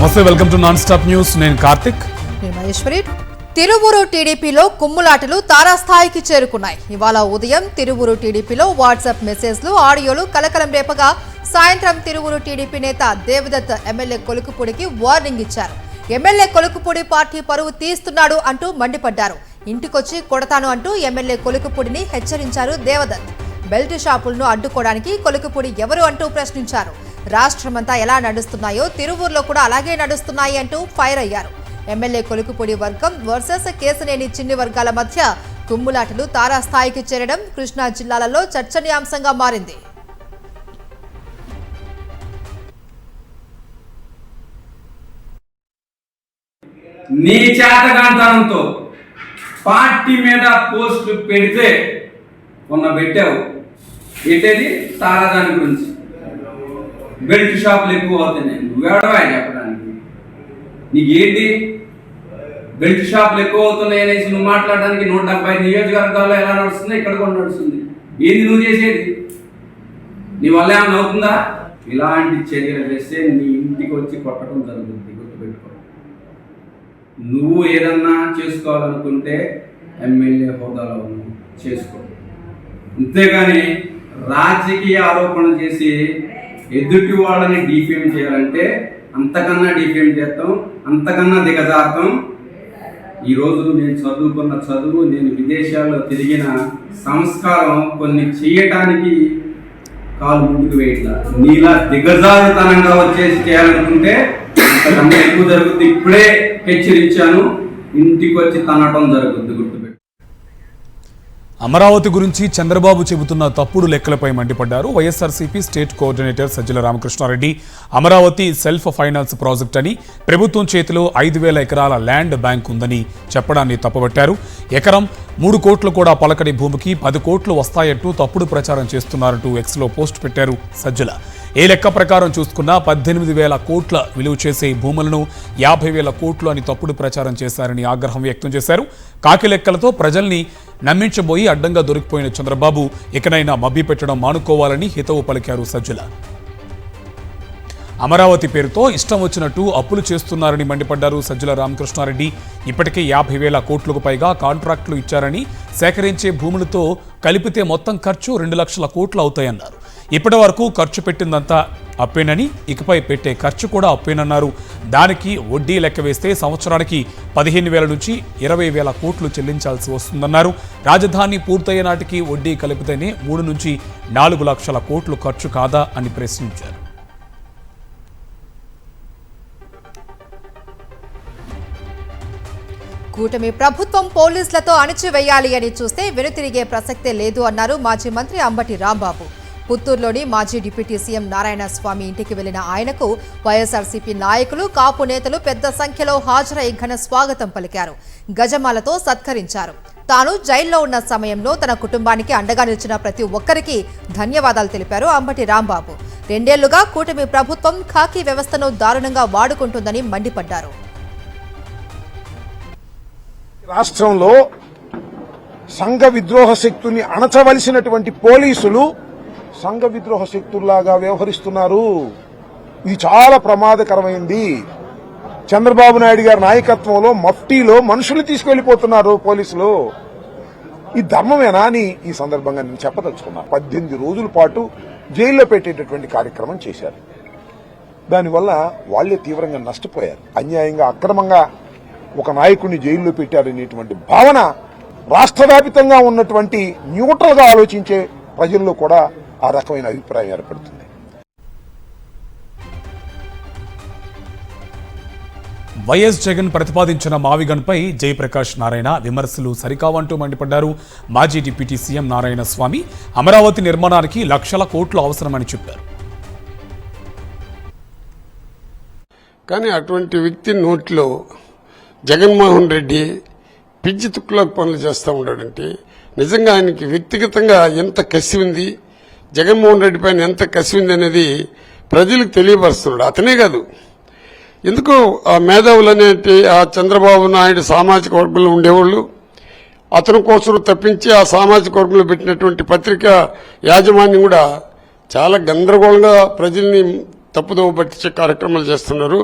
నమస్తే, welcome to non stop news. నేను కార్తిక్. మహేశ్వరి. తిరువురు టీడీపీలో కుమ్ములాటలు తారాస్థాయికి చేరుకున్నాయి. ఇవాళ ఉదయం తిరువురు టీడీపీలో వాట్సాప్ మెసేజ్లు, ఆడియోలు కలకలం రేపగా సాయంత్రం తిరువురు టీడీపీ నేత దేవదత్ ఎమ్మెల్యే కొలుకుపూడికి వార్నింగ్ ఇచ్చారు. ఎమ్మెల్యే కొలుకుపూడి పార్టీ పరువు తీస్తున్నాడు అంటూ మండిపడ్డారు. ఇంటికొచ్చి కొడతాను అంటూ ఎమ్మెల్యే కొలుకుపూడిని హెచ్చరించారు దేవదత్. బెల్ట్ షాపులను అడ్డుకోవడానికి కొలుకుపూడి ఎవరు అంటూ ప్రశ్నించారు. రాష్ట్రమంతా ఎలా నడుస్తున్నాయో తిరువూరులో కూడా అలాగే నడుస్తున్నాయి అంటూ ఫైర్ అయ్యారు. ఎమ్మెల్యే కొలుకుపూడి వర్గం వర్సెస్ కేశినేని చిన్ని వర్గాల మధ్య కుమ్ములాటలు తారాస్థాయికి చేరడం కృష్ణా జిల్లాలలో చర్చనీయాంశంగా మారింది. నీ చేతగాంతనంతో పార్టీ మీద పోస్టులు పెడితే మొన్న పెట్టావు. ఏంటది? తారాదాని గురించి. బెల్ట్ షాపులు ఎక్కువ అవుతున్నాయి. నువ్వెవడవా చెప్పడానికి? నీకేంటి? బెల్ట్ షాపులు ఎక్కువ అవుతున్నాయి అనేసి నువ్వు మాట్లాడడానికి 170 నియోజకవర్గాల్లో ఎలా నడుస్తుంది, ఇక్కడ కూడా నడుస్తుంది. ఏంది నువ్వు చేసేది? నీ వల్ల ఏమైనా అవుతుందా? ఇలాంటి చర్యలు చేస్తే నీ ఇంటికి వచ్చి కొట్టడం జరుగుతుంది. గుర్తుపెట్టుకో. నువ్వు ఏదన్నా చేసుకోవాలనుకుంటే ఎమ్మెల్యే హోదాలో చేసుకో, అంతేగాని రాజకీయ ఆరోపణలు చేసి ఎదుటి వాళ్ళని డిఫేమ్ చేయాలంటే అంతకన్నా డిఫేమ్ చేస్తాం, అంతకన్నా దిగజారుతాం. ఈరోజు నేను చదువుకున్న చదువు, నేను విదేశాల్లో తిరిగిన సంస్కారం కొన్ని చేయటానికి కాలు ముందుకు వేయట్లా. నీలా దిగజారుతనంగా వచ్చేసి చేయాలనుకుంటే అంతకన్నా ఎక్కువ జరుగుతుంది. ఇప్పుడే హెచ్చరించాను, ఇంటికి వచ్చి తనటం జరుగుతుంది. గుర్తుపెట్టు. అమరావతి గురించి చంద్రబాబు చెబుతున్న తప్పుడు లెక్కలపై మండిపడ్డారు YSRCP state coordinator Sajjala Ramakrishna Reddy. Amaravati self finance project అని, ప్రభుత్వం చేతిలో 5,000 ఎకరాల ల్యాండ్ బ్యాంక్ ఉందని చెప్పడాన్ని తప్పుబట్టారు. ఎకరం 3 కోట్లు కూడా పలకని భూమికి 10 కోట్లు వస్తాయంటూ తప్పుడు ప్రచారం చేస్తున్నారంటూ ఎక్స్లో పోస్ట్ పెట్టారు సజ్జల. ఏ లెక్క ప్రకారం చూసుకున్నా 18,000 కోట్ల విలువ చేసే భూములను 50,000 కోట్లు అని తప్పుడు ప్రచారం చేశారని ఆగ్రహం వ్యక్తం చేశారు. కాకి లెక్కలతో ప్రజల్ని నమ్మించబోయి అడ్డంగా దొరికిపోయిన చంద్రబాబు ఇకనైనా మభ్యపెట్టడం మానుకోవాలని హితవు పలికారు సజ్జల. అమరావతి పేరుతో ఇష్టం వచ్చినట్టు అప్పులు చేస్తున్నారని మండిపడ్డారు సజ్జల రామకృష్ణారెడ్డి. ఇప్పటికే 50,000 కోట్లకు పైగా కాంట్రాక్టులు ఇచ్చారని, సేకరించే భూములతో కలిపితే మొత్తం ఖర్చు 2 లక్షల కోట్లు అవుతాయన్నారు. ఇప్పటి వరకు ఖర్చు పెట్టిందంతా అప్పేనని, ఇకపై పెట్టే ఖర్చు కూడా అప్పేనన్నారు. దానికి వడ్డీ లెక్క వేస్తే సంవత్సరానికి 15,000 నుంచి 20,000 కోట్లు చెల్లించాల్సి వస్తుందన్నారు. రాజధాని పూర్తయ్యే నాటికి వడ్డీ కలిపితేనే 3 నుంచి 4 లక్షల కోట్లు ఖర్చు కాదా అని ప్రశ్నించారు. కూటమి ప్రభుత్వం పోలీసులతో అణిచివేయాలి అని చూస్తే వెనుతిరిగే ప్రసక్తే లేదు అన్నారు మాజీ మంత్రి అంబటి రాంబాబు. పుత్తూరులోని మాజీ డిప్యూటీ సీఎం నారాయణ స్వామి ఇంటికి వెళ్లిన ఆయనకు వైఎస్ఆర్సీపీ నాయకులు, కాపు నేతలు పెద్ద సంఖ్యలో హాజరై ఘన స్వాగతం పలికారు. గజమాలతో సత్కరించారు. తాను జైల్లో ఉన్న సమయంలో తన కుటుంబానికి అండగా నిలిచిన ప్రతి ఒక్కరికి ధన్యవాదాలు తెలిపారు అంబటి రాంబాబు. 2 ఏళ్లుగా కూటమి ప్రభుత్వం ఖాకీ వ్యవస్థను దారుణంగా వాడుకుంటుందని మండిపడ్డారు. రాష్ట్రంలో సంఘ విద్రోహ శక్తుల్ని అణచవలసినటువంటి పోలీసులు సంఘ విద్రోహ శక్తుల్లాగా వ్యవహరిస్తున్నారు. ఇది చాలా ప్రమాదకరమైంది. చంద్రబాబు నాయుడు గారి నాయకత్వంలో మఫ్టీలో మనుషులు తీసుకెళ్లిపోతున్నారు పోలీసులు. ఈ ధర్మమేనా అని ఈ సందర్భంగా నేను చెప్పదలుచుకున్నా. 18 రోజుల పాటు జైల్లో పెట్టేటటువంటి కార్యక్రమం చేశారు. దానివల్ల వాళ్లే తీవ్రంగా నష్టపోయారు. అన్యాయంగా, అక్రమంగా ఒక నాయకుడిని జైల్లో పెట్టారనేటువంటి భావన రాష్ట్ర వ్యాప్తంగా ఉన్నటువంటి న్యూట్రల్ గా ఆలోచించే ప్రజల్లో కూడా ఆ రకమైన అభిప్రాయం ఏర్పడుతుంది. వైఎస్ జగన్ ప్రతిపాదించిన మావిగన్పై జయప్రకాష్ నారాయణ విమర్శలు సరికావంటూ మండిపడ్డారు. మాజీ డిప్యూటీ సీఎం నారాయణ స్వామి అమరావతి నిర్మాణానికి లక్షల కోట్లు అవసరమని చెప్పారు. కానీ అటువంటి వ్యక్తి నోట్లో జగన్మోహన్ రెడ్డి పిచ్చి తుక్కులకు పనులు చేస్తూ ఉన్నాడంటే నిజంగా ఆయనకి వ్యక్తిగతంగా ఎంత కసి ఉంది, జగన్మోహన్ రెడ్డి పైన ఎంత కసి ఉంది అనేది ప్రజలకు తెలియపరుస్తున్నాడు. అతనే కాదు, ఎందుకు ఆ మేధావులు అనేటి ఆ చంద్రబాబు నాయుడు సామాజిక వర్గంలో ఉండేవాళ్ళు అతని కోసం తప్పించి ఆ సామాజిక వర్గంలో పెట్టినటువంటి పత్రికా యాజమాన్యం కూడా చాలా గందరగోళంగా ప్రజల్ని తప్పుదోవ పట్టించే కార్యక్రమాలు చేస్తున్నారు.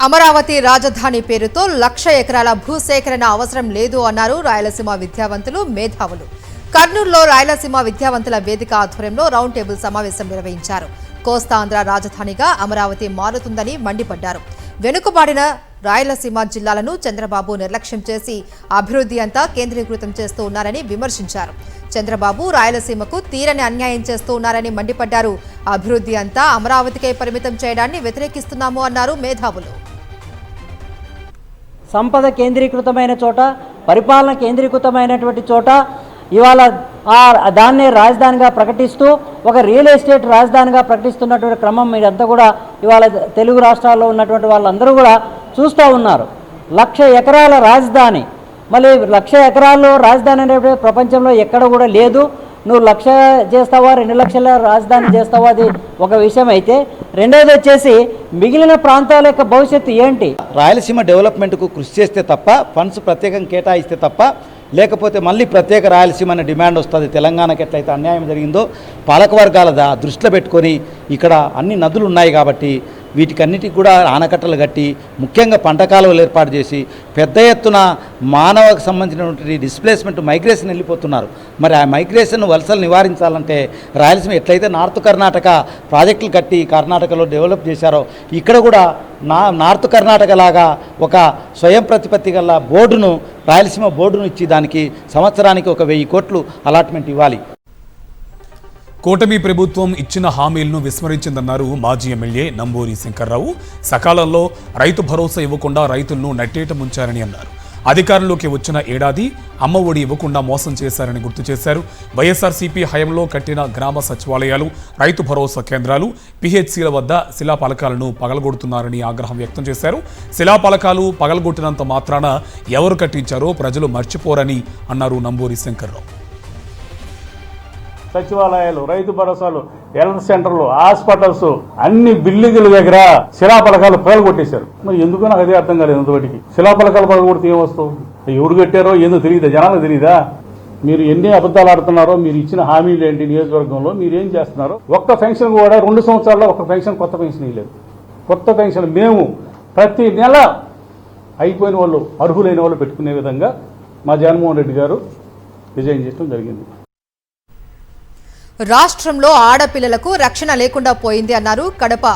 అమరావతి రాజధాని పేరుతో 1,00,000 ఎకరాల భూసేకరణ అవసరం లేదు అన్నారు రాయలసీమ విద్యావంతులు, మేధావులు. కర్నూలులో రాయలసీమ విద్యావంతుల వేదిక ఆధ్వర్యంలో రౌండ్ టేబుల్ సమావేశం నిర్వహించారు. కోస్తాంధ్ర రాజధానిగా అమరావతి మారుతుందని మండిపడ్డారు. వెనుకబాడిన రాయలసీమ జిల్లాలను చంద్రబాబు నిర్లక్ష్యం చేసి అభివృద్ధి అంతా కేంద్రీకృతం చేస్తూ ఉన్నారని విమర్శించారు. చంద్రబాబు రాయలసీమకు తీరని అన్యాయం చేస్తూ ఉన్నారని మండిపడ్డారు. అభివృద్ధి అంతా అమరావతికే పరిమితం చేయడాన్ని వ్యతిరేకిస్తున్నాము అన్నారు మేధావులు. సంపద కేంద్రీకృతమైన చోట, పరిపాలన కేంద్రీకృతమైనటువంటి చోట ఇవాళ దాన్నే రాజధానిగా ప్రకటిస్తూ ఒక రియల్ ఎస్టేట్ రాజధానిగా ప్రకటిస్తున్నటువంటి క్రమం మీరంతా కూడా ఇవాళ తెలుగు రాష్ట్రాల్లో ఉన్నటువంటి వాళ్ళందరూ కూడా చూస్తూ ఉన్నారు. 1,00,000 ఎకరాల రాజధాని, మళ్ళీ 1,00,000 ఎకరాల్లో రాజధాని అనేటువంటి ప్రపంచంలో ఎక్కడ కూడా లేదు. నువ్వు 1,00,000 చేస్తావా, 2,00,000 రాజధాని చేస్తావా, అది ఒక విషయం అయితే, రెండోది వచ్చేసి మిగిలిన ప్రాంతాల యొక్క భవిష్యత్తు ఏంటి? రాయలసీమ డెవలప్మెంట్కు కృషి చేస్తే తప్ప, ఫండ్స్ ప్రత్యేకంగా కేటాయిస్తే తప్ప, లేకపోతే మళ్ళీ ప్రత్యేక రాయలసీమ అనే డిమాండ్ వస్తుంది. తెలంగాణకి ఎట్లయితే అన్యాయం జరిగిందో పాలకవర్గాల దృష్టిలో పెట్టుకొని ఇక్కడ అన్ని నదులు ఉన్నాయి కాబట్టి వీటికన్నిటికి కూడా ఆనకట్టలు కట్టి ముఖ్యంగా పంట కాలువలు ఏర్పాటు చేసి పెద్ద ఎత్తున మానవకు సంబంధించినటువంటి డిస్ప్లేస్మెంట్, మైగ్రేషన్ వెళ్ళిపోతున్నారు. మరి ఆ మైగ్రేషన్ వలసలు నివారించాలంటే రాయలసీమ ఎట్లయితే నార్త్ కర్ణాటక ప్రాజెక్టులు కట్టి కర్ణాటకలో డెవలప్ చేశారో ఇక్కడ కూడా నార్త్ కర్ణాటక లాగా ఒక స్వయం ప్రతిపత్తి గల బోర్డును, రాయలసీమ బోర్డును ఇచ్చి దానికి సంవత్సరానికి 1,000 కోట్లు అలాట్మెంట్ ఇవ్వాలి. కూటమి ప్రభుత్వం ఇచ్చిన హామీలను విస్మరించిందన్నారు మాజీ ఎమ్మెల్యే నంబూరి శంకర్రావు. సకాలంలో రైతు భరోసా ఇవ్వకుండా రైతులను నట్టేట ముంచారని అన్నారు. అధికారంలోకి వచ్చిన ఏడాది అమ్మ ఒడి ఇవ్వకుండా మోసం చేశారని గుర్తు చేశారు. వైఎస్ఆర్సీపీ హయాంలో కట్టిన గ్రామ సచివాలయాలు, రైతు భరోసా కేంద్రాలు, పిహెచ్సిల వద్ద శిలాఫలకాలను పగలగొడుతున్నారని ఆగ్రహం వ్యక్తం చేశారు. శిలాఫలకాలు పగలగొట్టినంత మాత్రాన ఎవరు కట్టించారో ప్రజలు మర్చిపోరని అన్నారు నంబూరి శంకర్రావు. సచివాలయాలు, రైతు భరోసాలు, హెల్త్ సెంటర్లు, హాస్పిటల్స్, అన్ని బిల్డింగుల దగ్గర శిలాఫలకాలు పగలగొట్టేశారు. మరి ఎందుకో నాకు అదే అర్థం కాలేదు. ఇంతవరకు శిలాఫలకాలు పగలగొడితే ఏం వస్తావు? ఎవరు కట్టారో ఏందో తెలియదా? జనాలకు తెలియదా? మీరు ఎన్ని అబద్ధాలు ఆడుతున్నారో, మీరు ఇచ్చిన హామీలు ఏంటి, నియోజకవర్గంలో మీరు ఏం చేస్తున్నారో. ఒక్క పెన్షన్ కూడా 2 సంవత్సరాల్లో ఒక్క పెన్షన్, కొత్త పెన్షన్ ఇవ్వలేదు. కొత్త పెన్షన్ మేము ప్రతి నెల అయిపోయిన వాళ్ళు, అర్హులైన వాళ్ళు పెట్టుకునే విధంగా మా జగన్మోహన్ రెడ్డి గారు డిజైన్ చేయడం జరిగింది. రాష్ట్రంలో ఆడపిల్లలకు రక్షణ లేకుండా పోయింది అన్నారు కడప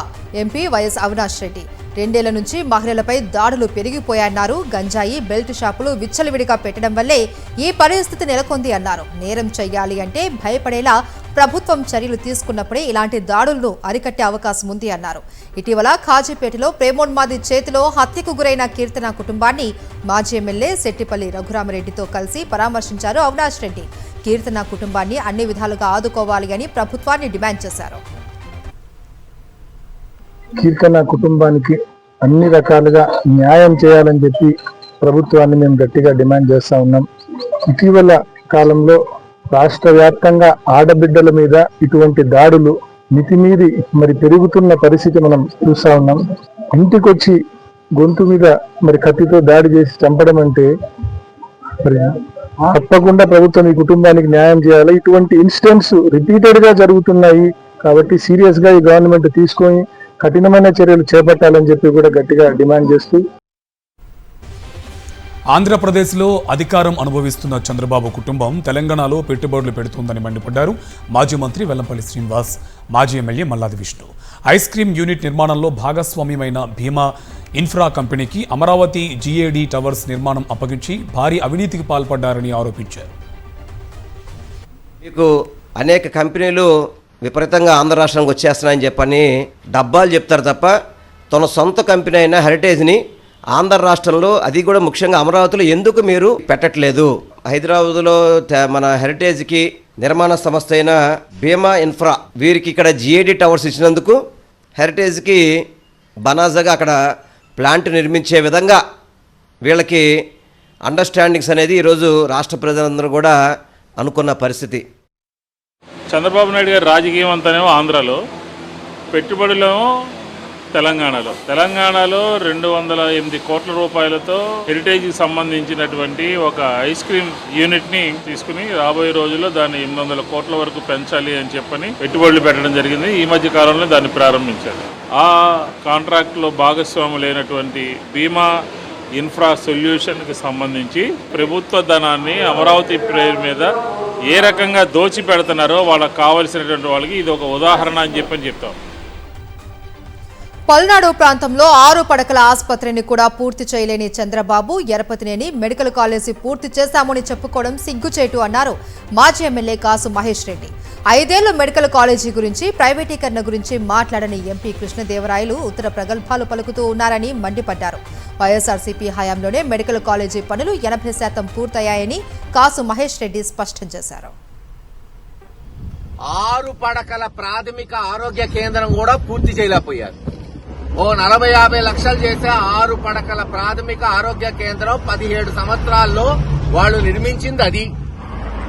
ఎంపీ వైఎస్ అవినాష్ రెడ్డి. 2 ఏళ్ల నుంచి మహిళలపై దాడులు పెరిగిపోయాయన్నారు. గంజాయి, బెల్ట్ షాపులు విచ్చలవిడిగా పెట్టడం వల్లే ఈ పరిస్థితి నెలకొంది అన్నారు. నేరం చెయ్యాలి అంటే భయపడేలా ప్రభుత్వం చర్యలు తీసుకున్నప్పుడే ఇలాంటి దాడులను అరికట్టే అవకాశం ఉంది అన్నారు. ఇటీవల కాజీపేటలో ప్రేమోన్మాది చేతిలో హత్యకు గురైన కీర్తన కుటుంబాన్ని మాజీ ఎమ్మెల్యే శెట్టిపల్లి రఘురామరెడ్డితో కలిసి పరామర్శించారు అవినాష్ రెడ్డి. కీర్తన కుటుంబాన్ని అన్ని విధాలుగా ఆదుకోవాలి అని ప్రభుత్వాన్ని డిమాండ్ చేశారు. కీర్తన కుటుంబానికి అన్ని రకాలుగా న్యాయం చేయాలని చెప్పి ప్రభుత్వాన్ని మేము గట్టిగా డిమాండ్ చేస్తా ఉన్నాం. ఇటీవల కాలంలో రాష్ట్ర వ్యాప్తంగా ఆడబిడ్డల మీద ఇటువంటి దాడులు మితిమీరి మరి పెరుగుతున్న పరిస్థితి మనం చూస్తా ఉన్నాం. ఇంటికొచ్చి గొంతు మీద మరి కత్తితో దాడి చేసి చంపడం అంటే మరి తప్పకుండా ప్రభుత్వం ఈ కుటుంబానికి న్యాయం చేయాలి. ఇటువంటి ఇన్సిడెంట్స్ రిపీటెడ్ గా జరుగుతున్నాయి కాబట్టి సీరియస్ గా ఈ గవర్నమెంట్ తీసుకొని కఠినమైన చర్యలు చేపట్టాలని చెప్పి కూడా గట్టిగా డిమాండ్ చేస్తూ, ఆంధ్రప్రదేశ్లో అధికారం అనుభవిస్తున్న చంద్రబాబు కుటుంబం తెలంగాణలో పెట్టుబడులు పెడుతోందని మండిపడ్డారు మాజీ మంత్రి వెల్లంపల్లి శ్రీనివాస్, మాజీ MLA Malladi Vishnu. Ice cream unit నిర్మాణంలో భాగస్వామ్యమైన భీమా ఇన్ఫ్రా కంపెనీకి అమరావతి జీఏడీ టవర్స్ నిర్మాణం అప్పగించి భారీ అవినీతికి పాల్పడ్డారని ఆరోపించారు. మీకు అనేక కంపెనీలు విపరీతంగా ఆంధ్ర రాష్ట్రానికి వచ్చేస్తున్నాయని చెప్పని డబ్బాలు చెప్తారు తప్ప తన సొంత కంపెనీ అయిన హెరిటేజ్ని ఆంధ్ర రాష్ట్రంలో, అది కూడా ముఖ్యంగా అమరావతిలో ఎందుకు మీరు పెట్టట్లేదు? హైదరాబాద్లో మన హెరిటేజ్కి నిర్మాణ సంస్థ అయిన భీమా ఇన్ఫ్రా వీరికి ఇక్కడ జీఏడీ టవర్స్ ఇచ్చినందుకు హెరిటేజ్కి బనాజాగా అక్కడ ప్లాంట్ నిర్మించే విధంగా వీళ్ళకి అండర్స్టాండింగ్స్ అనేది ఈరోజు రాష్ట్ర ప్రజలందరూ కూడా అనుకున్న పరిస్థితి. చంద్రబాబు నాయుడు గారి రాజకీయం అంతానేమో ఆంధ్రాలో, పెట్టుబడులేమో తెలంగాణలో 208 కోట్ల రూపాయలతో హెరిటేజ్ కి సంబంధించినటువంటి ఒక ఐస్ క్రీమ్ యూనిట్ ని తీసుకుని రాబోయే రోజుల్లో దాన్ని 800 కోట్ల వరకు పెంచాలి అని చెప్పని పెట్టుబడులు పెట్టడం జరిగింది. ఈ మధ్య కాలంలో దాన్ని ప్రారంభించారు. ఆ కాంట్రాక్ట్ లో భాగస్వాములైనటువంటి బీమా ఇన్ఫ్రా సొల్యూషన్కి సంబంధించి ప్రభుత్వ ధనాన్ని అమరావతి పేరు మీద ఏ రకంగా దోచి పెడుతున్నారో వాళ్ళకి కావలసినటువంటి వాళ్ళకి ఇది ఒక ఉదాహరణ అని చెప్తాం. పల్నాడు ప్రాంతంలో 6 పడకల ఆసుపత్రిని కూడా పూర్తి చేయలేని చంద్రబాబు ఎరపతినేని మెడికల్ కాలేజీ పూర్తి చేశామని చెప్పుకోవడం సిగ్గుచేటు అన్నారు మాజీ ఎమ్మెల్యే కాసు మహేష్ రెడ్డి. 5 ఏళ్ల మెడికల్ కాలేజీ గురించి ప్రైవేటీకరణ గురించి మాట్లాడని ఎంపీ కృష్ణదేవరాయలు ఉత్తర ప్రగల్భాలు పలుకుతూ ఉన్నారని మండిపడ్డారు. వైఎస్ఆర్సీపీ హయాంలోనే మెడికల్ కాలేజీ పనులు 80% పూర్తయ్యాయని కాసు మహేష్ రెడ్డి స్పష్టం చేశారు. 6 పడకల ప్రాథమిక ఆరోగ్య కేంద్రం కూడా పూర్తి చేయలేకపోయారు. 40-50 లక్షలు చేసే 6 పడకల ప్రాథమిక ఆరోగ్య కేంద్రం 17 సంవత్సరాల్లో వాళ్ళు నిర్మించింది అది.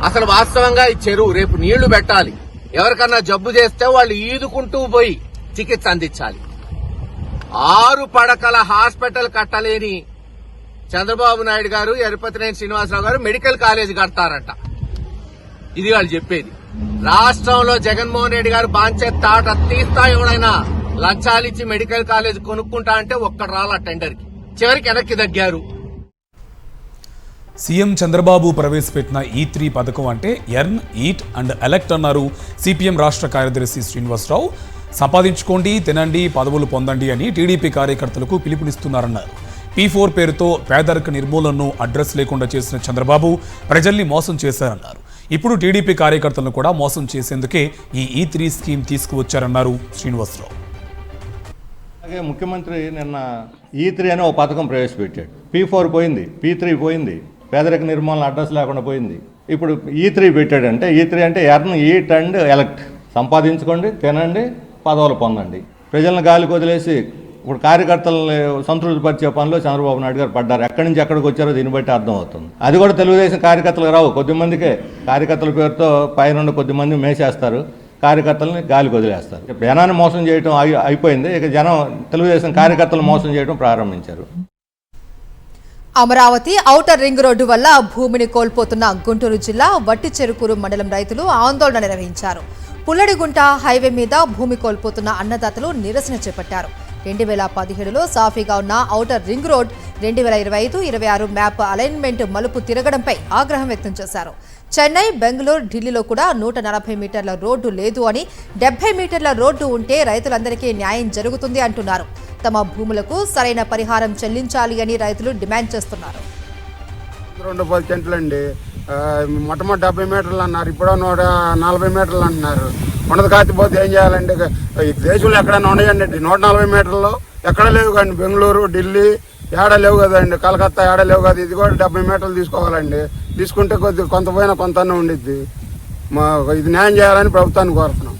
అసలు వాస్తవంగా ఈ చెరువు రేపు నీళ్లు పెట్టాలి. ఎవరికన్నా జబ్బు చేస్తే వాళ్ళు ఈదుకుంటూ పోయి చికిత్స అందించాలి. 6 పడకల హాస్పిటల్ కట్టలేని చంద్రబాబు నాయుడు గారు, ఎరపతినేని శ్రీనివాసరావు గారు మెడికల్ కాలేజీ కడతారంట. ఇది వాళ్ళు చెప్పేది. రాష్ట్రంలో జగన్మోహన్ రెడ్డి గారు బాంచే తాట తీస్తా ఎవడైనా లంచాలిచ్చి మెడికల్ కాలేజ్ కొనుక్కుంటా అంటే ఒక్కడు రాలా టెండర్కి. చివరికి వెనక్కి తగ్గారు. సీఎం చంద్రబాబు ప్రవేశపెట్టిన E3 పథకం అంటే ఎర్న్, ఈట్ అండ్ ఎలెక్ట్ అన్నారు సిపిఎం రాష్ట్ర కార్యదర్శి శ్రీనివాసరావు. సంపాదించుకోండి, తినండి, పదవులు పొందండి అని టీడీపీ కార్యకర్తలకు పిలుపునిస్తున్నారన్నారు. P4 పేరుతో పేదరిక నిర్మూలనను అడ్రస్ లేకుండా చేసిన చంద్రబాబు ప్రజల్ని మోసం చేశారన్నారు. ఇప్పుడు టీడీపీ కార్యకర్తలను కూడా మోసం చేసేందుకే ఈ E3 స్కీమ్ తీసుకువచ్చారన్నారు శ్రీనివాసరావు. అలాగే ముఖ్యమంత్రి నిన్న E3 అనే ఒక పథకం ప్రవేశపెట్టాడు. P4 పోయింది, P3 పోయింది, పేదరిక నిర్మూలన అడ్రస్ లేకుండా పోయింది. ఇప్పుడు E3 పెట్టాడంటే E3 అంటే ఎర్న్, ఈట్ అండ్ ఎలక్ట్. సంపాదించుకోండి, తినండి, పదవులు పొందండి. ప్రజలను గాలికి వదిలేసి ఇప్పుడు కార్యకర్తలను సంతృప్తిపరిచే పనిలో చంద్రబాబు నాయుడు గారు పడ్డారు. ఎక్కడి నుంచి ఎక్కడికి వచ్చారో దీన్ని బట్టి అర్థమవుతుంది. అది కూడా తెలుగుదేశం కార్యకర్తలకు రావు. కొద్దిమందికే కార్యకర్తల పేరుతో పైన కొద్దిమంది మేసేస్తారు, కార్యకర్తలని గాలికి వదిలేస్తారు. జనాన్ని మోసం చేయడం అయిపోయింది. ఇక జనం తెలుగుదేశం కార్యకర్తలు మోసం చేయడం ప్రారంభించారు. అమరావతి ఔటర్ రింగ్ రోడ్డు వల్ల భూమిని కోల్పోతున్న గుంటూరు జిల్లా వట్టిచెరుకూరు మండలం రైతులు ఆందోళన నిర్వహించారు. పుల్లడిగుంట హైవే మీద భూమి కోల్పోతున్న అన్నదాతలు నిరసన చేపట్టారు. 2017లో సాఫీగా ఉన్న outer ring road 2025-26 map alignment మలుపు తిరగడంపై ఆగ్రహం వ్యక్తం చేశారు. చెన్నై, బెంగళూరు, ఢిల్లీలో కూడా 140 మీటర్ల రోడ్డు లేదు అని, 70 మీటర్ల రోడ్డు ఉంటే రైతులందరికీ న్యాయం జరుగుతుంది అంటున్నారు. తమ భూములకు సరైన పరిహారం చెల్లించాలి అని రైతులు డిమాండ్ చేస్తున్నారు. 210 సెంట్లండి, మొట్టమొదటి 70 మీటర్లు అన్నారు, ఇప్పుడు 140 మీటర్లు అంటున్నారు. ఉండదు కాకపోతే ఏం చేయాలండి? ఈ దేశంలో ఎక్కడైనా ఉన్నాయండి 140 మీటర్లు? ఎక్కడ లేవు కదండి. బెంగళూరు, ఢిల్లీ ఏడా లేవు కదండి, కలకత్తా ఏడా లేవు కదా. ఇది కూడా 70 మీటర్లు తీసుకోవాలండి. తీసుకుంటే కొంత పోయినా కొంత ఉండిద్ది. ఇది న్యాయం చేయాలని ప్రభుత్వాన్ని కోరుతున్నాం.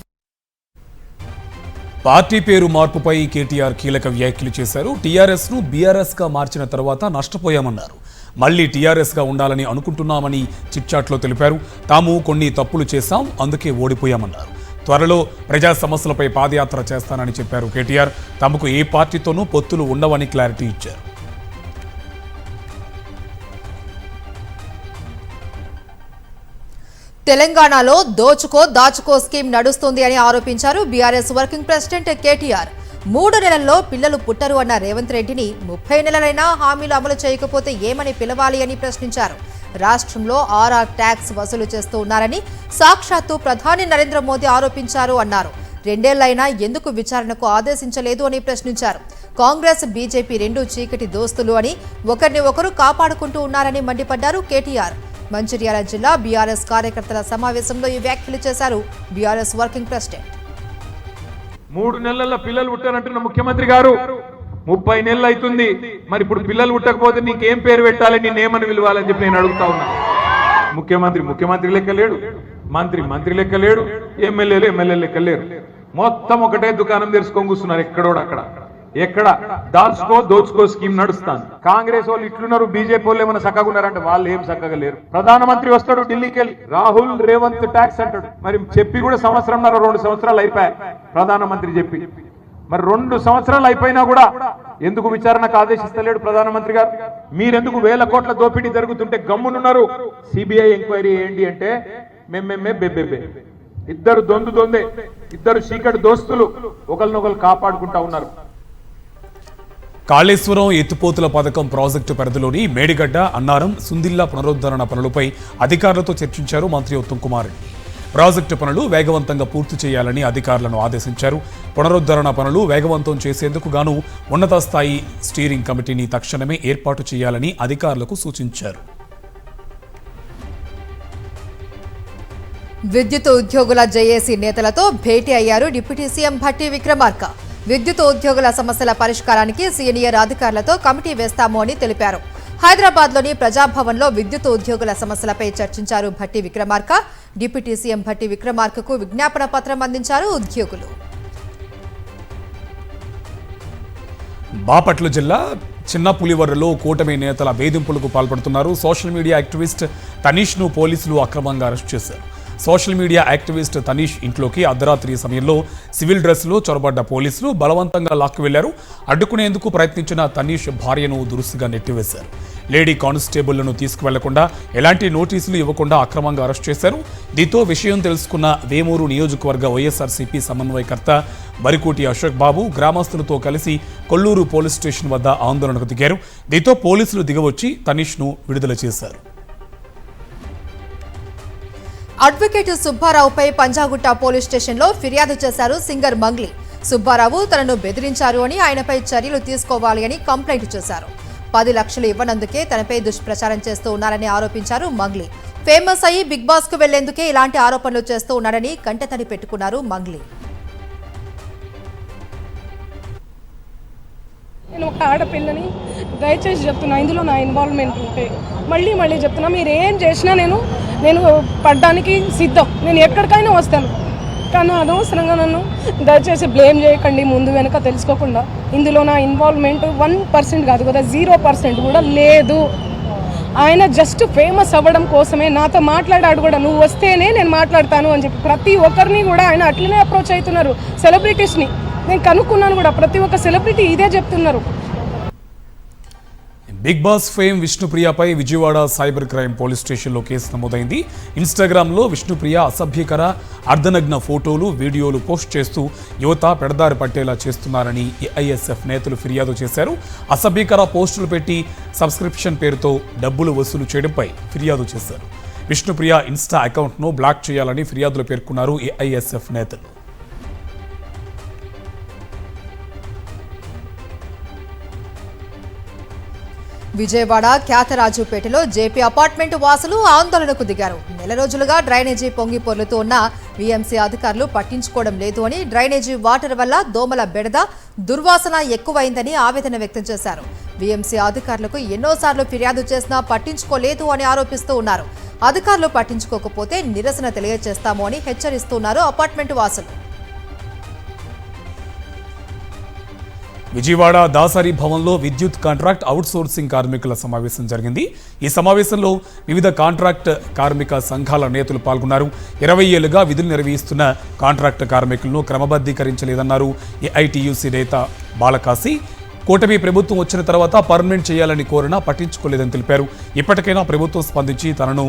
పార్టీ పేరు మార్పుపై కేటీఆర్ కీలక వ్యాఖ్యలు చేశారు. టీఆర్ఎస్ను బీఆర్ఎస్గా మార్చిన తర్వాత నష్టపోయామన్నారు. మళ్లీ టీఆర్ఎస్గా ఉండాలని అనుకుంటున్నామని చిట్చాట్లో తెలిపారు. తాము కొన్ని తప్పులు చేశాం, అందుకే ఓడిపోయామన్నారు. త్వరలో ప్రజా సమస్యలపై పాదయాత్ర చేస్తానని చెప్పారు కేటీఆర్. తమకు ఏ పార్టీతోనూ పొత్తులు ఉండవని క్లారిటీ ఇచ్చారు. తెలంగాణలో దోచుకో దాచుకో స్కీమ్ నడుస్తుంది అని ఆరోపించారు బీఆర్ఎస్ వర్కింగ్ ప్రెసిడెంట్ కేటీఆర్. 3 నెలల్లో పిల్లలు పుట్టరు అన్న రేవంత్ రెడ్డిని 30 నెలలైనా హామీలు అమలు చేయకపోతే ఏమని పిలవాలి అని ప్రశ్నించారు. రాష్ట్రంలో ఆర్ఆర్ ట్యాక్స్ వసూలు చేస్తూ ఉన్నారని సాక్షాత్తు ప్రధాని నరేంద్ర మోదీ ఆరోపించారు అన్నారు. 2 ఏళ్లైనా ఎందుకు విచారణకు ఆదేశించలేదు అని ప్రశ్నించారు. కాంగ్రెస్, బీజేపీ రెండూ చీకటి దోస్తులు అని ఒకరిని ఒకరు కాపాడుకుంటూ ఉన్నారని మండిపడ్డారు కేటీఆర్. మంచిర్యాల జిల్లా బీఆర్ఎస్ కార్యకర్తల సమావేశంలో ఈ వ్యాఖ్యలు చేశారు బీఆర్ఎస్ వర్కింగ్ ప్రెసిడెంట్. 3 నెలల పిల్లలు పుట్టారంటున్న ముఖ్యమంత్రి గారు 30 నెలలు అవుతుంది. మరి ఇప్పుడు పిల్లలు పుట్టకపోతే నీకేం పేరు పెట్టాలి, నేనేమని పిలవాలని చెప్పి నేను అడుగుతా ఉన్నా. ముఖ్యమంత్రి లెక్క లేడు, మంత్రి లెక్క లేడు, ఎమ్మెల్యేలు లెక్క లేరు. మొత్తం ఒకటే దుకాణం తెరుచుకొని కూర్చున్నారు. ఎక్కడ దాచుకో దోచుకో స్కీమ్ నడుస్తాను. కాంగ్రెస్ వాళ్ళు ఇట్లున్నారు, బీజేపీ వాళ్ళు ఏమైనా చక్కగా ఉన్నారంటే వాళ్ళు ఏం చక్కగా లేరు. ప్రధానమంత్రి వస్తాడు ఢిల్లీకి వెళ్ళి, రాహుల్ రేవంత్ ట్యాక్స్ అంటాడు. మరి చెప్పి కూడా 1.5 2 సంవత్సరాలు అయిపోయాయి ప్రధానమంత్రి చెప్పి. మరి 2 సంవత్సరాలు అయిపోయినా కూడా ఎందుకు విచారణకు ఆదేశిస్తలేడు ప్రధానమంత్రి గారు? మీరెందుకు వేల కోట్ల దోపిడీ జరుగుతుంటే గమ్మునున్నారు? సిబిఐ ఎంక్వైరీ ఏంటి అంటే మేమే బెబ్బెబ్బే, ఇద్దరు దొందే, ఇద్దరు చీకటి దోస్తులు ఒకరినొకరు కాపాడుకుంటా ఉన్నారు. కాళేశ్వరం ఎత్తిపోతుల పథకం ప్రాజెక్టు పరిధిలోని మేడిగడ్డ, అన్నారం, సుందిల్లా పునరుద్ధరణ పనులపై అధికారులతో చర్చించారు మంత్రి ఉత్తమ్ కుమార్ రెడ్డి. ప్రాజెక్టు పనులు వేగవంతంగా పూర్తి చేయాలని అధికారులను ఆదేశించారు. పునరుద్ధరణ పనులు వేగవంతం చేసేందుకు గాను ఉన్నత స్థాయి స్టీరింగ్ కమిటీని తక్షణమే ఏర్పాటు చేయాలని అధికారులకు సూచించారు. విద్యుత్ ఉద్యోగుల జేఏసీ నేతలతో భేటీ అయ్యారు డిప్యూటీ సీఎం భట్టి విక్రమార్క. విద్యుత్ ఉద్యోగుల సమస్యల పరిష్కారానికి సీనియర్ అధికారులతో కమిటీ వేస్తాము అని తెలిపారు. హైదరాబాద్లోని ప్రజాభవన్లో విద్యుత్ ఉద్యోగుల సమస్యలపై చర్చించారు భట్టి విక్రమార్క. డిప్యూటీ సీఎం భట్టి విక్రమార్కకు విజ్ఞాపన పత్రం అందించారు ఉద్యోగులు. బాపట్ల జిల్లా చిన్న పులివర్రలో కూటమి నేతల వేధింపులకు పాల్పడుతున్నారు. సోషల్ మీడియా యాక్టివిస్ట్ తనీష్ను పోలీసులు అక్రమంగా అరెస్ట్ చేశారు. సోషల్ మీడియా యాక్టివిస్ట్ తనీష్ ఇంట్లోకి అర్ధరాత్రి సమయంలో సివిల్ డ్రెస్లో చొరబడ్డ పోలీసులు బలవంతంగా లాక్కు వెళ్లారు. అడ్డుకునేందుకు ప్రయత్నించిన తనీష్ భార్యను దురుసుగా నెట్టివేశారు. లేడీ కానిస్టేబుళ్లను తీసుకువెళ్లకుండా ఎలాంటి నోటీసులు ఇవ్వకుండా అక్రమంగా అరెస్ట్ చేశారు. దీంతో విషయం తెలుసుకున్న వేమూరు నియోజకవర్గ వైఎస్ఆర్సీపీ సమన్వయకర్త బరికోటి అశోక్ బాబు గ్రామస్తులతో కలిసి కొల్లూరు పోలీస్ స్టేషన్ వద్ద ఆందోళనకు దిగారు. దీంతో పోలీసులు దిగవచ్చి తనీష్ను విడుదల చేశారు. అడ్వకేట్ సుబ్బారావుపై పంజాగుట్ట పోలీస్ స్టేషన్లో ఫిర్యాదు చేశారు సింగర్ మంగ్లీ. సుబ్బారావు తనను బెదిరించారు అని, ఆయనపై చర్యలు తీసుకోవాలి అని కంప్లైంట్ చేశారు. 10 లక్షలు ఇవ్వనందుకే తనపై దుష్ప్రచారం చేస్తూ ఉన్నారని ఆరోపించారు మంగ్లీ. ఫేమస్ అయ్యి బిగ్ బాస్ కు వెళ్లేందుకే ఇలాంటి ఆరోపణలు చేస్తూ ఉన్నారని కంటతడి పెట్టుకున్నారు మంగ్లీ. నేను ఒక ఆడపిల్లని దయచేసి చెప్తున్నా, ఇందులో నా ఇన్వాల్వ్మెంట్ ఉంటే మళ్ళీ చెప్తున్నా, మీరు ఏం చేసినా నేను పడ్డానికి సిద్ధం, నేను ఎక్కడికైనా వస్తాను. కానీ అనవసరంగా నన్ను దయచేసి బ్లేమ్ చేయకండి ముందు వెనక తెలుసుకోకుండా. ఇందులో నా ఇన్వాల్వ్మెంట్ 1% కాదు కదా, 0% కూడా లేదు. ఆయన జస్ట్ ఫేమస్ అవ్వడం కోసమే నాతో మాట్లాడాడు కూడా, నువ్వు వస్తేనే నేను మాట్లాడతాను అని చెప్పి. ప్రతి ఒక్కరిని కూడా ఆయన అట్లనే అప్రోచ్ అవుతున్నారు. సెలబ్రిటీస్ని నేను కనుక్కున్నాను కూడా, ప్రతి ఒక్క సెలబ్రిటీ ఇదే చెప్తున్నారు. బిగ్ బాస్ ఫేమ్ విష్ణుప్రియపై విజయవాడ సైబర్ క్రైమ్ పోలీస్ స్టేషన్లో కేసు నమోదైంది. ఇన్స్టాగ్రామ్లో విష్ణుప్రియ అసభ్యకర అర్ధనగ్న ఫోటోలు, వీడియోలు పోస్ట్ చేస్తూ యువత పెడదారి పట్టేలా చేస్తున్నారని ఏఐఎస్ఎఫ్ నేతలు ఫిర్యాదు చేశారు. అసభ్యకర పోస్టులు పెట్టి సబ్స్క్రిప్షన్ పేరుతో డబ్బులు వసూలు చేయడంపై ఫిర్యాదు చేశారు. విష్ణుప్రియ ఇన్స్టా అకౌంట్ను బ్లాక్ చేయాలని ఫిర్యాదులు పేర్కొన్నారు ఏఐఎస్ఎఫ్ నేతలు. విజయవాడ ఖ్యాతరాజుపేటలో జేపీ అపార్ట్మెంట్ వాసులు ఆందోళనకు దిగారు. నెల రోజులుగా డ్రైనేజీ పొంగి పొర్లుతూ ఉన్న వీఎంసీ అధికారులు పట్టించుకోవడం లేదు అని, డ్రైనేజీ వాటర్ వల్ల దోమల బెడద, దుర్వాసన ఎక్కువైందని ఆవేదన వ్యక్తం చేశారు. వీఎంసీ అధికారులకు ఎన్నోసార్లు ఫిర్యాదు చేసినా పట్టించుకోలేదు అని ఆరోపిస్తూ ఉన్నారు. అధికారులు పట్టించుకోకపోతే నిరసన తెలియజేస్తాము అని హెచ్చరిస్తున్నారు అపార్ట్మెంట్ వాసులు. విజయవాడ దాసరి భవన్లో విద్యుత్ కాంట్రాక్ట్ అవుట్సోర్సింగ్ కార్మికుల సమావేశం జరిగింది. ఈ సమావేశంలో వివిధ కాంట్రాక్ట్ కార్మిక సంఘాల నేతలు పాల్గొన్నారు. 20 ఏళ్లుగా విధులు నిర్వహిస్తున్న కాంట్రాక్ట్ కార్మికులను క్రమబద్ధీకరించలేదన్నారు ఏఐటీయూసీ నేత బాలకాశి. కూటమి ప్రభుత్వం వచ్చిన తర్వాత పర్మనెంట్ చేయాలని కోరినా పట్టించుకోలేదని తెలిపారు. ఇప్పటికైనా ప్రభుత్వం స్పందించి తనను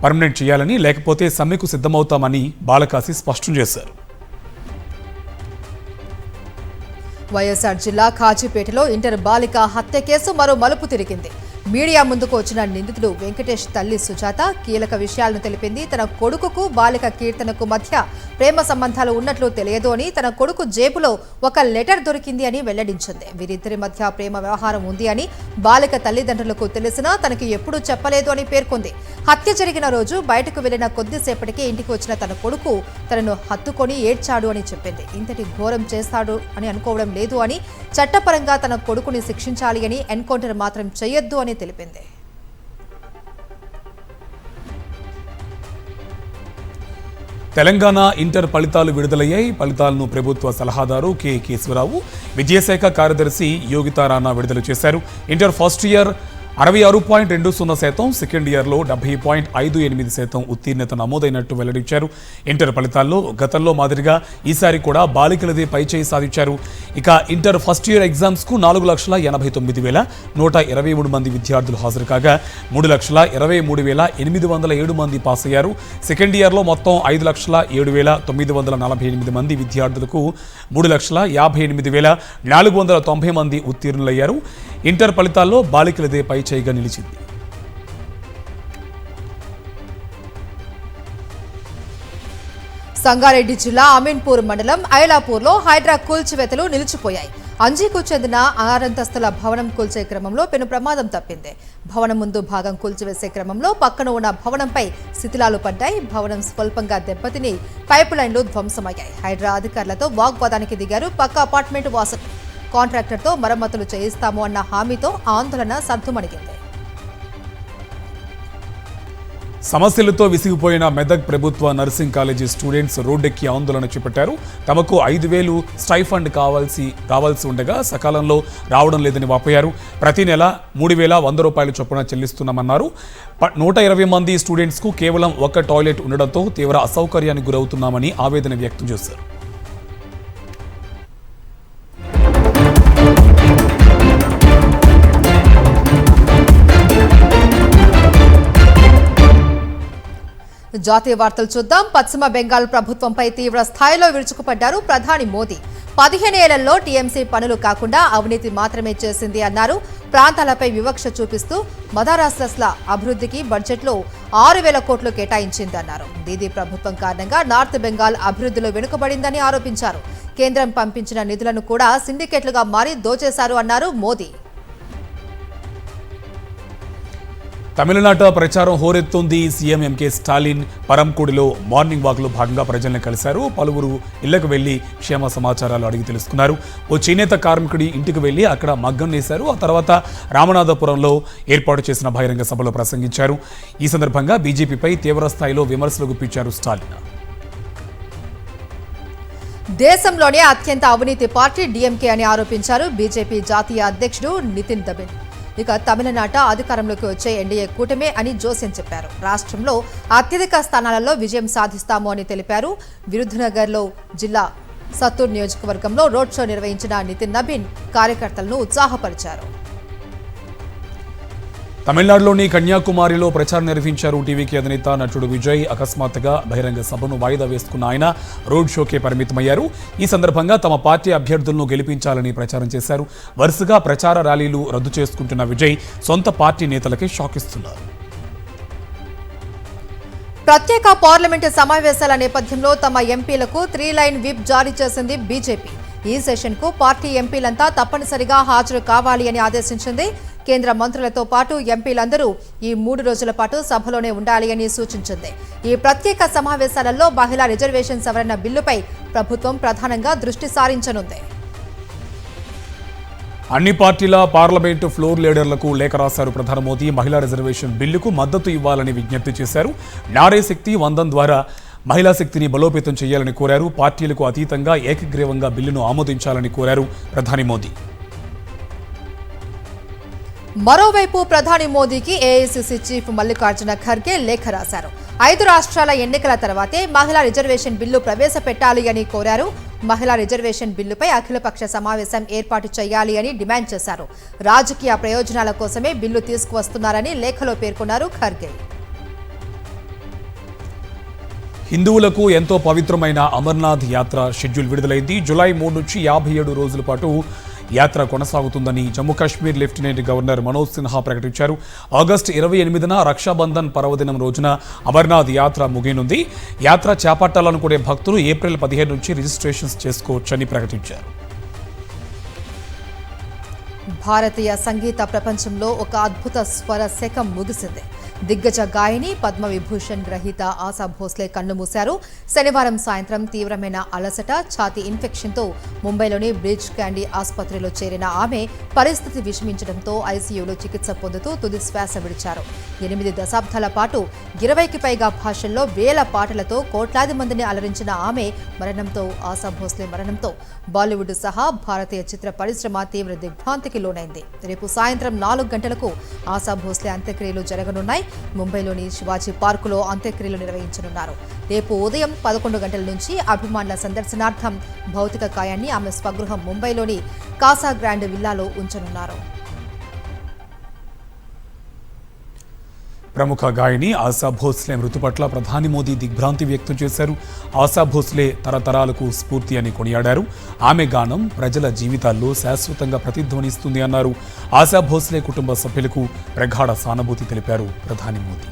పర్మనెంట్ చేయాలని, లేకపోతే సమ్మెకు సిద్ధమవుతామని బాలకాశి స్పష్టం చేశారు. వైఎస్ఆర్ జిల్లా కాజీపేటలో ఇంటర్ బాలిక హత్య కేసు మరో మలుపు తిరిగింది. మీడియా ముందుకు వచ్చిన నిందితుడు వెంకటేష్ తల్లి సుజాత కీలక విషయాలను తెలిపింది. తన కొడుకుకు బాలిక కీర్తనకు మధ్య ప్రేమ సంబంధాలు ఉన్నట్లు తెలియదు అని, తన కొడుకు జేబులో ఒక లెటర్ దొరికింది అని వెల్లడించింది. వీరిద్దరి మధ్య ప్రేమ వ్యవహారం ఉంది అని బాలిక తల్లిదండ్రులకు తెలిసినా తనకి ఎప్పుడూ చెప్పలేదు అని పేర్కొంది. హత్య జరిగిన రోజు బయటకు వెళ్లిన కొద్దిసేపటికే ఇంటికి వచ్చిన తన కొడుకు తనను హత్తుకొని ఏడ్చాడు అని చెప్పింది. ఇంతటి ఘోరం చేస్తాడు అని అనుకోవడం లేదు అని, చట్టపరంగా తన కొడుకుని శిక్షించాలి అని, ఎన్కౌంటర్ మాత్రం చేయొద్దు అని తెలిపింది. తెలంగాణ ఇంటర్ ఫలితాలు విడుదలయ్యాయి. ఫలితాలను ప్రభుత్వ సలహాదారు కె కేశవరావు, విద్యాశాఖ కార్యదర్శి యోగితారాణా విడుదల చేశారు. ఇంటర్ ఫస్ట్ ఇయర్ 66.20%, సెకండ్ ఇయర్లో 70.58% ఉత్తీర్ణత నమోదైనట్టు వెల్లడించారు. ఇంటర్ ఫలితాల్లో గతంలో మాదిరిగా ఈసారి కూడా బాలికలదే పైచేయి సాధించారు. ఇక ఇంటర్ ఫస్ట్ ఇయర్ ఎగ్జామ్స్కు 4,89,123 మంది విద్యార్థులు హాజరు కాగా 3,23,807 మంది పాస్ అయ్యారు. సెకండ్ ఇయర్లో మొత్తం 5,07,948 మంది విద్యార్థులకు 3,58,490 మంది ఉత్తీర్ణులయ్యారు. ఇంటర్ ఫలితాల్లో బాలికలదే పైచేయిగా నిలిచింది. సంగారెడ్డి జిల్లా అమీన్పూర్ మండలం ఐలాపూర్లో హైడ్రా కూల్చివేతలు నిలిచిపోయాయి. అంజీకు చెందిన 6 అంతస్తుల భవనం కూల్చే క్రమంలో పెను ప్రమాదం తప్పింది. భవనం ముందు భాగం కూల్చివేసే క్రమంలో పక్కన ఉన్న భవనంపై శిథిలాలు పడ్డాయి. భవనం స్వల్పంగా దెబ్బతిని పైపు లైన్లు ధ్వంసమయ్యాయి. హైడ్రా అధికారులతో వాగ్వాదానికి దిగారు పక్క అపార్ట్మెంట్ వాసులు. కాంట్రాక్టర్తో మరమ్మతులు చేయిస్తాము అన్న హామీతో ఆందోళన సద్దుమణిగింది. సమస్యలతో విసిగిపోయిన మెదక్ ప్రభుత్వ నర్సింగ్ కాలేజీ స్టూడెంట్స్ రోడ్డెక్కి ఆందోళన చేపట్టారు. తమకు 5,000 స్టైఫండ్ రావాల్సి ఉండగా సకాలంలో రావడం లేదని వాపోయారు. ప్రతి నెల 3,100 రూపాయల చొప్పున చెల్లిస్తున్నామన్నారు. 120 మంది స్టూడెంట్స్కు కేవలం ఒక్క టాయిలెట్ ఉండడంతో తీవ్ర అసౌకర్యానికి గురవుతున్నామని ఆవేదన వ్యక్తం చేశారు. జాతీయ వార్తలు చూద్దాం. పశ్చిమ బెంగాల్ ప్రభుత్వంపై తీవ్ర స్థాయిలో విరుచుకుపడ్డారు ప్రధాని మోదీ. 15 ఏళ్లలో టీఎంసీ పనులు కాకుండా అవినీతి మాత్రమే చేసింది అన్నారు. ప్రాంతాలపై వివక్ష చూపిస్తూ మహారాష్ట్ర అభివృద్ధికి బడ్జెట్లో 6,000 కోట్లు కేటాయించిందన్నారు. దీదీ ప్రభుత్వం కారణంగా నార్త్ బెంగాల్ అభివృద్ధిలో వెనుకబడిందని ఆరోపించారు. కేంద్రం పంపించిన నిధులను కూడా సిండికేట్లుగా మారి దోచేశారు అన్నారు మోదీ. తమిళనాట ప్రచారం హోరెత్తుంది. సీఎం ఎంకే స్టాలిన్ పరంకూడిలో మార్నింగ్ వాక్లో భాగంగా ప్రజల్ని కలిశారు. పలువురు ఇళ్లకు వెళ్లి క్షేమ సమాచారాలు అడిగి తెలుసుకున్నారు. ఓ చేనేత కార్మికుడి ఇంటికి వెళ్లి అక్కడ మగ్గం వేశారు. ఆ తర్వాత రామనాథపురంలో ఏర్పాటు చేసిన బహిరంగ సభలో ప్రసంగించారు. ఈ సందర్భంగా బీజేపీపై తీవ్ర స్థాయిలో విమర్శలు గుప్పించారు స్టాలిన్. దేశంలోనే అత్యంత అవినీతి పార్టీ డీఎంకే అని ఆరోపించారు బీజేపీ జాతీయ అధ్యక్షుడు నితిన్ దబిన్. ఇక తమిళనాట అధికారంలోకి వచ్చే ఎన్డీఏ కూటమే అని జోస్యం చెప్పారు. రాష్ట్రంలో అత్యధిక స్థానాలలో విజయం సాధిస్తాము అని తెలిపారు. విరుధునగర్లో జిల్లా సత్తూర్ నియోజకవర్గంలో రోడ్ షో నిర్వహించిన నితిన్ నబీన్ కార్యకర్తలను ఉత్సాహపరిచారు. తమిళనాడులోని కన్యాకుమారిలో ప్రచారం నిర్వహించారు టీవీకి అధినేత నటుడు విజయ్. అకస్మాత్తుగా బహిరంగ సభను వాయిదా వేసుకున్న ఆయన రోడ్ షోకే పరిమితమయ్యారు. ఈ సందర్భంగా తమ పార్టీ అభ్యర్థులను గెలిపించాలని ప్రచారం చేశారు. వరుసగా ప్రచార ర్యాలీలు రద్దు చేసుకుంటున్న విజయ్ సొంత పార్టీ నేతలకే షాక్ ఇస్తున్నారు. ప్రత్యేక పార్లమెంటు సమావేశాల నేపథ్యంలో తమ ఎంపీలకు 3 లైన్ విప్ జారీ చేసింది బీజేపీ. ఈ సెషన్కు పార్టీ ఎంపీలంతా తప్పనిసరిగా హాజరు కావాలి అని ఆదేశించింది. కేంద్ర మంత్రులతో పాటు ఎంపీలందరూ ఈ 3 రోజుల పాటు సభలోనే ఉండాలి అని సూచించింది. ఈ ప్రత్యేక సమావేశాలలో మహిళా రిజర్వేషన్ సవరణ బిల్లుపై ప్రభుత్వం ప్రధానంగా దృష్టి సారించనుంది. అన్ని పార్టీల పార్లమెంటు ఫ్లోర్ లీడర్లకు లేఖ రాశారు ప్రధాని మోదీ. మహిళా రిజర్వేషన్ బిల్లుకు మద్దతు ఇవ్వాలని విజ్ఞప్తి చేశారు. నారీ శక్తి వందన్ ద్వారా మహిళా శక్తిని బలోపేతం చేయాలని కోరారు. పార్టీలకు అతీతంగా ఏకగ్రీవంగా బిల్లును ఆమోదించాలని కోరారు ప్రధాని మోదీ. మరోవైపు ప్రధాని మోదీకి ఏఐసీసీ చీఫ్ మల్లికార్జున ఖర్గే లేఖ రాశారు. 5 రాష్ట్రాల ఎన్నికల తర్వాతే మహిళా రిజర్వేషన్ బిల్లు ప్రవేశపెట్టాలి అని కోరారు. మహిళా రిజర్వేషన్ బిల్లుపై అఖిలపక్ష సమావేశం ఏర్పాటు చేయాలి అని డిమాండ్ చేశారు. రాజకీయ ప్రయోజనాల కోసమే బిల్లు తీసుకువస్తున్నారని లేఖలో పేర్కొన్నారు ఖర్గే. హిందువులకు ఎంతో పవిత్రమైన అమర్నాథ్ యాత్ర షెడ్యూల్ విడుదలైంది. జూలై 3 నుంచి 57 రోజుల పాటు యాత్ర కొనసాగుతుందని జమ్మూ కాశ్మీర్ లెఫ్టినెంట్ గవర్నర్ మనోజ్ సిన్హా ప్రకటించారు. ఆగస్టు 28న రక్షాబంధన్ పర్వదినం రోజున అమర్నాథ్ యాత్ర ముగియనుంది. యాత్ర చేపట్టాలనుకునే భక్తులు ఏప్రిల్ 15 నుంచి రిజిస్ట్రేషన్స్ చేసుకోవచ్చని ప్రకటించారు. భారతీయ సంగీత ప్రపంచంలో ఒక అద్భుత స్వర శకం ముగిసింది. దిగ్గజ గాయని పద్మవిభూషణ్ గ్రహీత ఆశా భోస్లే కన్ను మూశారు. శనివారం సాయంత్రం తీవ్రమైన అలసట, ఛాతీ ఇన్ఫెక్షన్తో ముంబైలోని బ్రిడ్జ్ క్యాండీ ఆసుపత్రిలో చేరిన ఆమె పరిస్థితి విషమించడంతో ఐసీయూలో చికిత్స పొందుతూ తుది శ్వాస విడిచారు. 8 దశాబ్దాల పాటు 20కి పైగా భాషల్లో వేల పాటలతో కోట్లాది మందిని అలరించిన ఆమె మరణంతో ఆశా భోస్లే మరణంతో బాలీవుడ్ సహా భారతీయ చిత్ర పరిశ్రమ తీవ్ర దిగ్భ్రాంతికి లోనైంది. రేపు సాయంత్రం 4 గంటలకు ఆశా భోస్లే అంత్యక్రియలు జరగనున్నాయి. ముంబైలోని శివాజీ పార్కులో అంత్యక్రియలు నిర్వహించనున్నారు. రేపు ఉదయం 11 గంటల నుంచి అభిమానుల సందర్శనార్థం భౌతిక కాయాన్ని ఆమె స్వగృహం ముంబైలోని కాసా గ్రాండ్ విల్లాలో ఉంచనున్నారు. ప్రముఖ గాయని ఆశా భోస్లే మృతి పట్ల ప్రధాని మోదీ దిగ్భ్రాంతి వ్యక్తం చేశారు. ఆశా భోస్లే తరతరాలకు స్ఫూర్తి అని కొనియాడారు. ఆమె గానం ప్రజల జీవితాల్లో శాశ్వతంగా ప్రతిధ్వనిస్తుంది అన్నారు. ఆశా భోస్లే కుటుంబ సభ్యులకు ప్రగాఢ సానుభూతి తెలిపారు ప్రధాని మోదీ.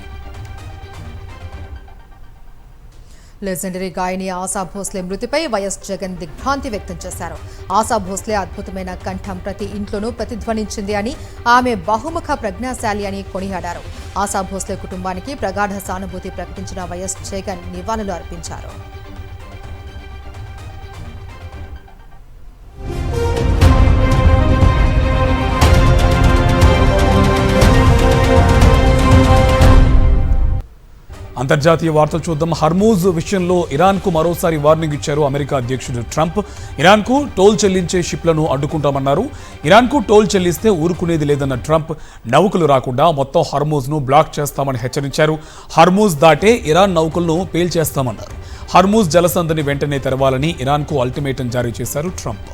లెజెండరీ గాయని ఆశా భోస్లే మృతిపై వైఎస్ జగన్ దిగ్భ్రాంతి వ్యక్తం చేశారు. ఆశా భోస్లే అద్భుతమైన కంఠం ప్రతి ఇంట్లోనూ ప్రతిధ్వనించింది అని, ఆమె బహుముఖ ప్రజ్ఞాశాలి అని కొనియాడారు. ఆశా భోస్లే కుటుంబానికి ప్రగాఢ సానుభూతి ప్రకటించిన వైఎస్ జగన్ నివాళులు అర్పించారు. అంతర్జాతీయ వార్తలు చూద్దాం. హర్మూజ్ విషయంలో ఇరాన్కు మరోసారి వార్నింగ్ ఇచ్చారు అమెరికా అధ్యక్షుడు ట్రంప్. ఇరాన్కు టోల్ చెల్లించే షిప్లను అడ్డుకుంటామన్నారు. ఇరాన్కు టోల్ చెల్లిస్తే ఊరుకునేది లేదన్న ట్రంప్ నౌకలు రాకుండా మొత్తం హర్మూజ్ను బ్లాక్ చేస్తామని హెచ్చరించారు. హర్మూజ్ దాటే ఇరాన్ నౌకలను పేల్చేస్తామన్నారు. హర్మూజ్ జలసంధిని వెంటనే తెరవాలని ఇరాన్కు అల్టిమేటం జారీ చేశారు ట్రంప్.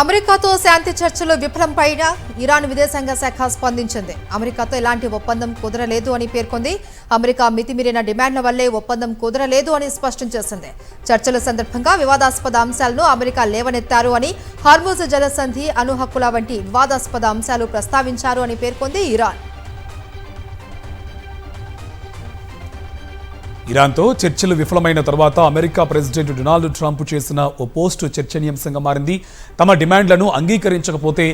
అమెరికాతో శాంతి చర్చలు విఫలంపైన ఇరాన్ విదేశాంగ శాఖ స్పందించింది. అమెరికాతో ఎలాంటి ఒప్పందం కుదరలేదు అని పేర్కొంది. అమెరికా మితిమీరిన డిమాండ్ల వల్లే ఒప్పందం కుదరలేదు అని స్పష్టం చేసింది. చర్చల సందర్భంగా వివాదాస్పద అంశాలను అమెరికా లేవనెత్తారు అని, హార్మూజ్ జలసంధి, అణు హక్కుల వంటి వివాదాస్పద అంశాలు ప్రస్తావించారు అని పేర్కొంది ఇరాన్. ఇరాన్తో చర్చలు విఫలమైన తర్వాత అమెరికా ప్రెసిడెంట్ డొనాల్డ్ ట్రంప్ చేసిన ఓ పోస్టు చర్చనీయాంశంగా మారింది. తమ డిమాండ్లను అంగీకరించకపోతే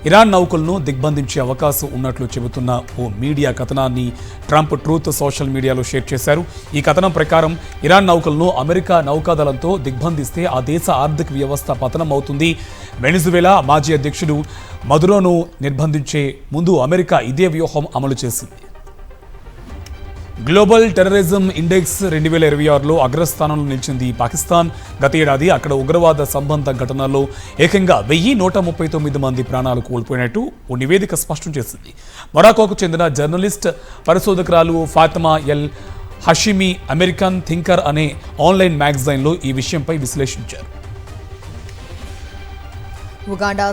ఇరాన్ నౌకలను దిగ్బంధించే అవకాశం ఉన్నట్లు చెబుతున్న ఓ మీడియా కథనాన్ని ట్రంప్ ట్రూత్ సోషల్ మీడియాలో షేర్ చేశారు. ఈ కథనం ప్రకారం ఇరాన్ నౌకలను అమెరికా నౌకాదళంతో దిగ్బంధిస్తే ఆ దేశ ఆర్థిక వ్యవస్థ పతనం అవుతుంది. వెనిజువేలా మాజీ అధ్యక్షుడు మదురోను నిర్బంధించే ముందు అమెరికా ఇదే వ్యూహం అమలు చేసింది. గ్లోబల్ టెర్రరిజం ఇండెక్స్ 2026లో అగ్రస్థానంలో నిలిచింది పాకిస్తాన్. గత ఏడాది అక్కడ ఉగ్రవాద సంబంధ ఘటనల్లో ఏకంగా 1139 మంది ప్రాణాలు కోల్పోయినట్టు ఓ నివేదిక స్పష్టం చేసింది. మొరాకోకు చెందిన జర్నలిస్ట్ పరిశోధకురాలు Fatima El Hashimi American thinker అనే ఆన్లైన్ మ్యాగజైన్లో ఈ విషయంపై విశ్లేషించారు. ఉగాండా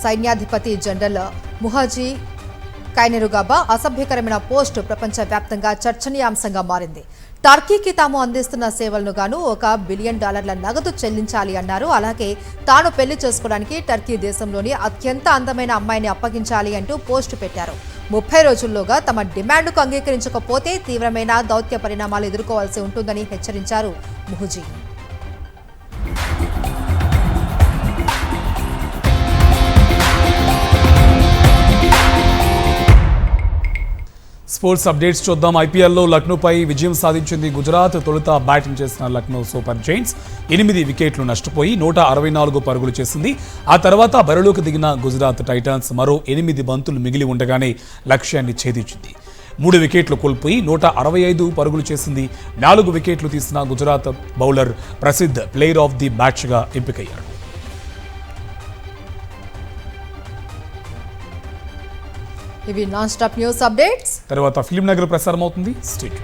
సైన్యాధిపతి జనరల్ ముహాజీ కైనెరుగాబా అసభ్యకరమైన పోస్టు ప్రపంచవ్యాప్తంగా చర్చనీయాంశంగా మారింది. టర్కీకి తాము అందిస్తున్న సేవలను గాను $1 బిలియన్ నగదు చెల్లించాలి అన్నారు. అలాగే తాను పెళ్లి చేసుకోవడానికి టర్కీ దేశంలోని అత్యంత అందమైన అమ్మాయిని అప్పగించాలి అంటూ పోస్టు పెట్టారు. 30 రోజుల్లోగా తమ డిమాండ్కు అంగీకరించకపోతే తీవ్రమైన దౌత్య పరిణామాలు ఎదుర్కోవాల్సి ఉంటుందని హెచ్చరించారు ముహుజీ. స్పోర్ట్స్ అప్డేట్స్ చూద్దాం. ఐపీఎల్లో లక్నోపై విజయం సాధించింది గుజరాత్. తొలుత బ్యాటింగ్ చేసిన లక్నో సూపర్ జైంట్స్ 8 వికెట్లు నష్టపోయి 164 పరుగులు చేసింది. ఆ తర్వాత బరిలోకి దిగిన గుజరాత్ టైటాన్స్ మరో 8 బంతులు మిగిలి ఉండగానే లక్ష్యాన్ని ఛేదించింది. 3 వికెట్లు కోల్పోయి 165 పరుగులు చేసింది. 4 వికెట్లు తీసిన Gujarat bowler Prasidh player of the మ్యాచ్గా ఎంపికయ్యాడు. ఇవి నాన్ స్టాప్ న్యూస్ అప్డేట్స్. తర్వాత ఫిల్మ్ నగర్ ప్రసారం అవుతుంది.